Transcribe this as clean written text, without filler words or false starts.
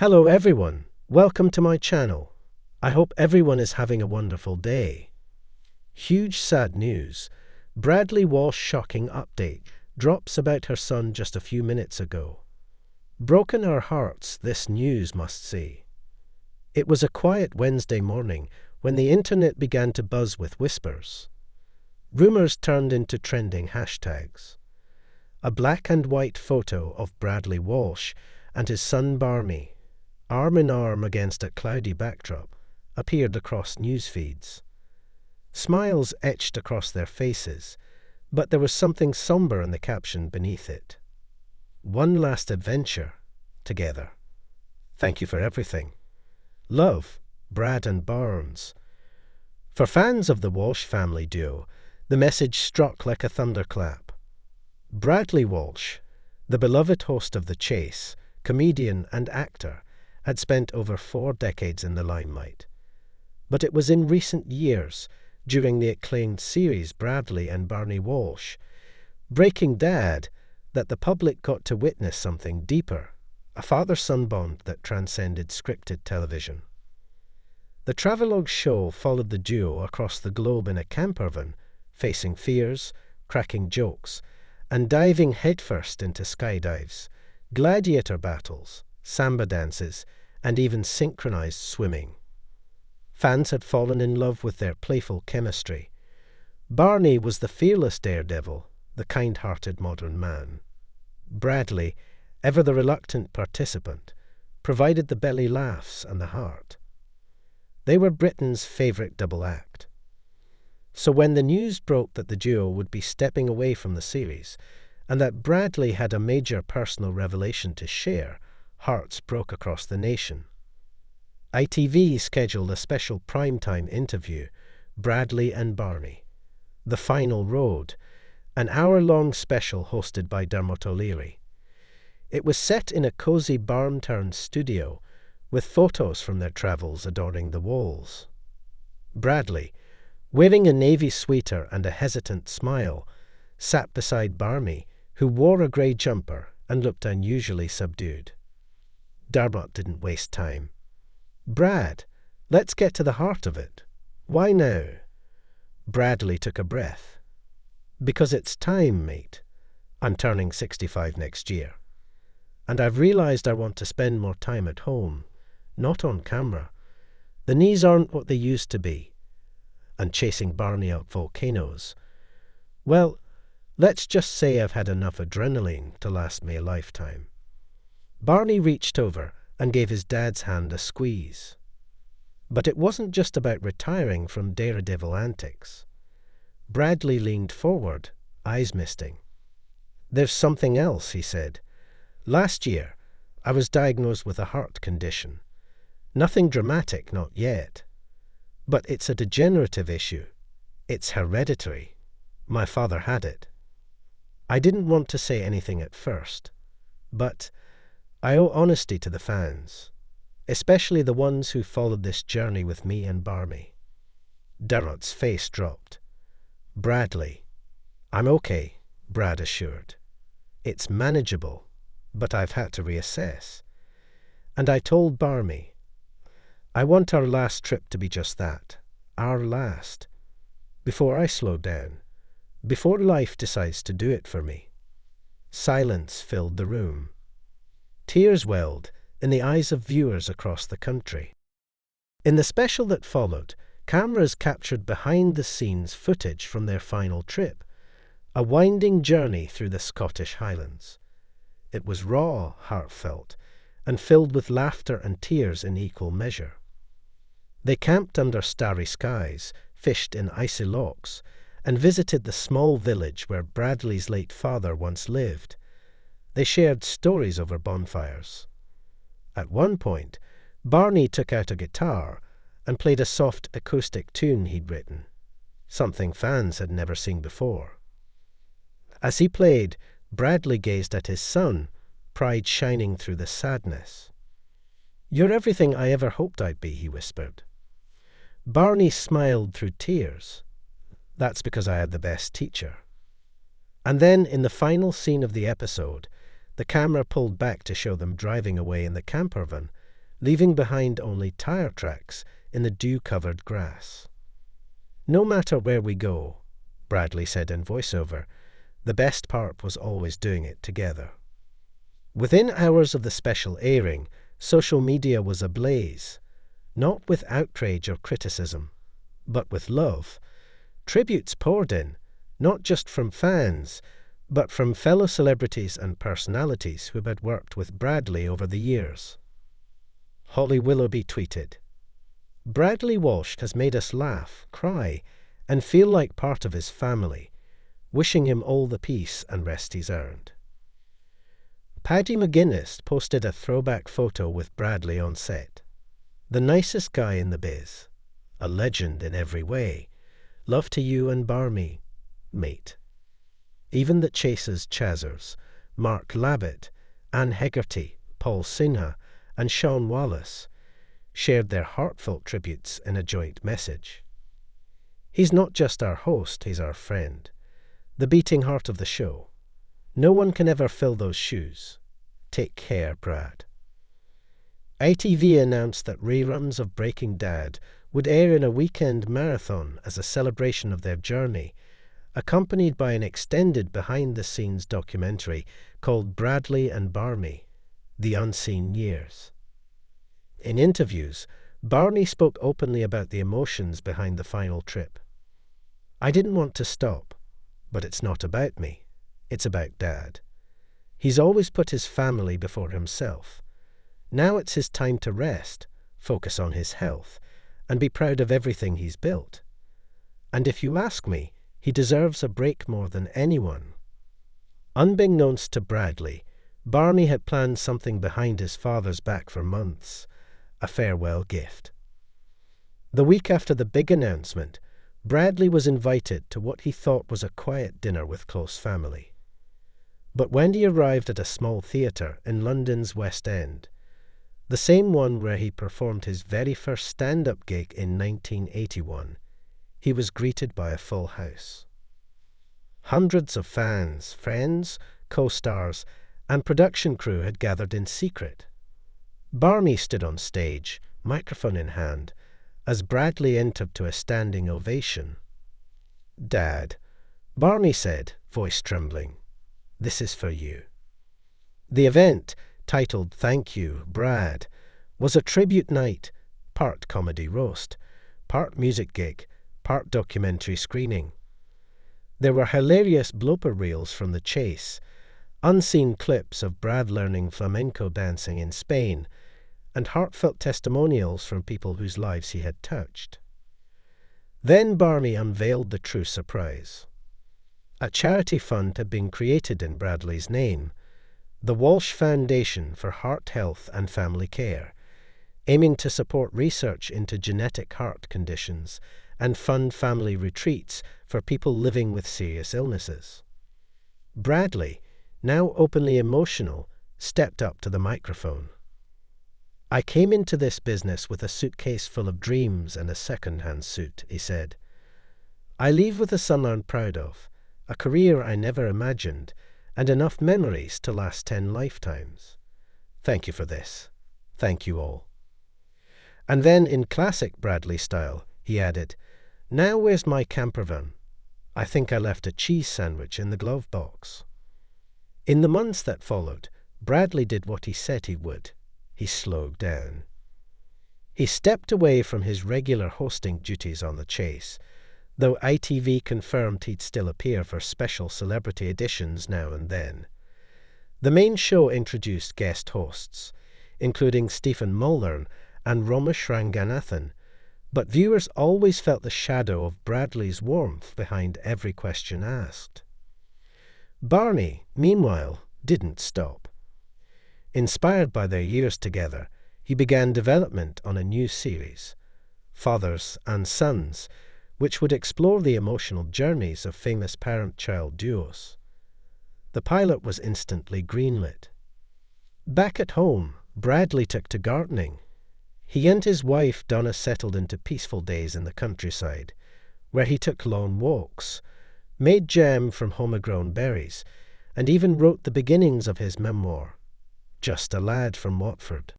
Hello everyone, welcome to my channel. I hope everyone is having a wonderful day. Huge sad news. Bradley Walsh shocking update drops about her son just a few minutes ago. Broken our hearts, this news must say. It was a quiet Wednesday morning when the internet began to buzz with whispers. Rumors turned into trending hashtags. A black and white photo of Bradley Walsh and his son Barney, arm in arm against a cloudy backdrop, appeared across news feeds. Smiles etched across their faces, but there was something somber in the caption beneath it. One last adventure together. Thank you for everything. Love, Brad and Barnes. For fans of the Walsh family duo, the message struck like a thunderclap. Bradley Walsh, the beloved host of The Chase, comedian and actor, had spent over 4 decades in the limelight. But it was in recent years, during the acclaimed series Bradley and Barney Walsh, Breaking Dad, that the public got to witness something deeper, a father-son bond that transcended scripted television. The travelogue show followed the duo across the globe in a campervan, facing fears, cracking jokes, and diving headfirst into skydives, gladiator battles, samba dances, and even synchronized swimming. Fans had fallen in love with their playful chemistry. Barney was the fearless daredevil, the kind-hearted modern man. Bradley, ever the reluctant participant, provided the belly laughs and the heart. They were Britain's favourite double act. So when the news broke that the duo would be stepping away from the series, and that Bradley had a major personal revelation to share, hearts broke across the nation. ITV scheduled a special primetime interview, Bradley and Barney. The Final Road, an hour-long special hosted by Dermot O'Leary. It was set in a cosy barn-turned studio, with photos from their travels adorning the walls. Bradley, wearing a navy sweater and a hesitant smile, sat beside Barney, who wore a grey jumper and looked unusually subdued. Dermot didn't waste time. "Brad, let's get to the heart of it. Why now?" Bradley took a breath. "Because it's time, mate. I'm turning 65 next year. And I've realised I want to spend more time at home, not on camera. The knees aren't what they used to be. And chasing Barney up volcanoes. Well, let's just say I've had enough adrenaline to last me a lifetime." Barney reached over and gave his dad's hand a squeeze. But it wasn't just about retiring from daredevil antics. Bradley leaned forward, eyes misting. "There's something else," he said. "Last year, I was diagnosed with a heart condition. Nothing dramatic, not yet. But it's a degenerative issue. It's hereditary. My father had it." I didn't want to say anything at first, but I owe honesty to the fans, especially the ones who followed this journey with me and Barney. Dermot's face dropped. "Bradley." "I'm okay," Brad assured. "It's manageable, but I've had to reassess." And I told Barney, I want our last trip to be just that, our last, before I slow down, before life decides to do it for me. Silence filled the room. Tears welled in the eyes of viewers across the country. In the special that followed, cameras captured behind-the-scenes footage from their final trip, a winding journey through the Scottish Highlands. It was raw, heartfelt, and filled with laughter and tears in equal measure. They camped under starry skies, fished in icy lochs, and visited the small village where Bradley's late father once lived. They shared stories over bonfires. At one point, Barney took out a guitar and played a soft acoustic tune he'd written, something fans had never seen before. As he played, Bradley gazed at his son, pride shining through the sadness. "You're everything I ever hoped I'd be," he whispered. Barney smiled through tears. "That's because I had the best teacher." And then, in the final scene of the episode, the camera pulled back to show them driving away in the campervan, leaving behind only tire tracks in the dew-covered grass. "No matter where we go," Bradley said in voiceover, "the best part was always doing it together." Within hours of the special airing, social media was ablaze, not with outrage or criticism, but with love. Tributes poured in, not just from fans, but from fellow celebrities and personalities who had worked with Bradley over the years. Holly Willoughby tweeted, "Bradley Walsh has made us laugh, cry, and feel like part of his family, wishing him all the peace and rest he's earned." Paddy McGuinness posted a throwback photo with Bradley on set. "The nicest guy in the biz, a legend in every way. Love to you and Barney, mate." Even the Chasers Chazers, Mark Labbett, Anne Hegarty, Paul Sinha, and Sean Wallace shared their heartfelt tributes in a joint message. "He's not just our host, he's our friend. The beating heart of the show. No one can ever fill those shoes. Take care, Brad." ITV announced that reruns of Breaking Dad would air in a weekend marathon as a celebration of their journey, accompanied by an extended behind-the-scenes documentary called Bradley and Barney, The Unseen Years. In interviews, Barney spoke openly about the emotions behind the final trip. "I didn't want to stop, but it's not about me. It's about Dad. He's always put his family before himself. Now it's his time to rest, focus on his health, and be proud of everything he's built. And if you ask me, he deserves a break more than anyone." Unbeknownst to Bradley, Barney had planned something behind his father's back for months, a farewell gift. The week after the big announcement, Bradley was invited to what he thought was a quiet dinner with close family. But when he arrived at a small theatre in London's West End, the same one where he performed his very first stand-up gig in 1981, he was greeted by a full house. Hundreds of fans, friends, co-stars, and production crew had gathered in secret. Barney stood on stage, microphone in hand, as Bradley entered to a standing ovation. "Dad," Barney said, voice trembling, "this is for you." The event, titled "Thank You, Brad," was a tribute night, part comedy roast, part music gig, part documentary screening. There were hilarious blooper reels from the chase, unseen clips of Brad learning flamenco dancing in Spain, and heartfelt testimonials from people whose lives he had touched. Then Barney unveiled the true surprise. A charity fund had been created in Bradley's name, the Walsh Foundation for Heart Health and Family Care, aiming to support research into genetic heart conditions and fund family retreats for people living with serious illnesses. Bradley, now openly emotional, stepped up to the microphone. "I came into this business with a suitcase full of dreams and a second-hand suit," he said. "I leave with a son I'm proud of, a career I never imagined, and enough memories to last 10 lifetimes. Thank you for this. Thank you all." And then, in classic Bradley style, he added, "Now where's my camper van? I think I left a cheese sandwich in the glove box." In the months that followed, Bradley did what he said he would. He slowed down. He stepped away from his regular hosting duties on The Chase, though ITV confirmed he'd still appear for special celebrity editions now and then. The main show introduced guest hosts, including Stephen Mulhern and Romesh Ranganathan, but viewers always felt the shadow of Bradley's warmth behind every question asked. Barney, meanwhile, didn't stop. Inspired by their years together, he began development on a new series, Fathers and Sons, which would explore the emotional journeys of famous parent-child duos. The pilot was instantly greenlit. Back at home, Bradley took to gardening. He and his wife Donna settled into peaceful days in the countryside, where he took long walks, made jam from homegrown berries, and even wrote the beginnings of his memoir, Just a Lad from Watford.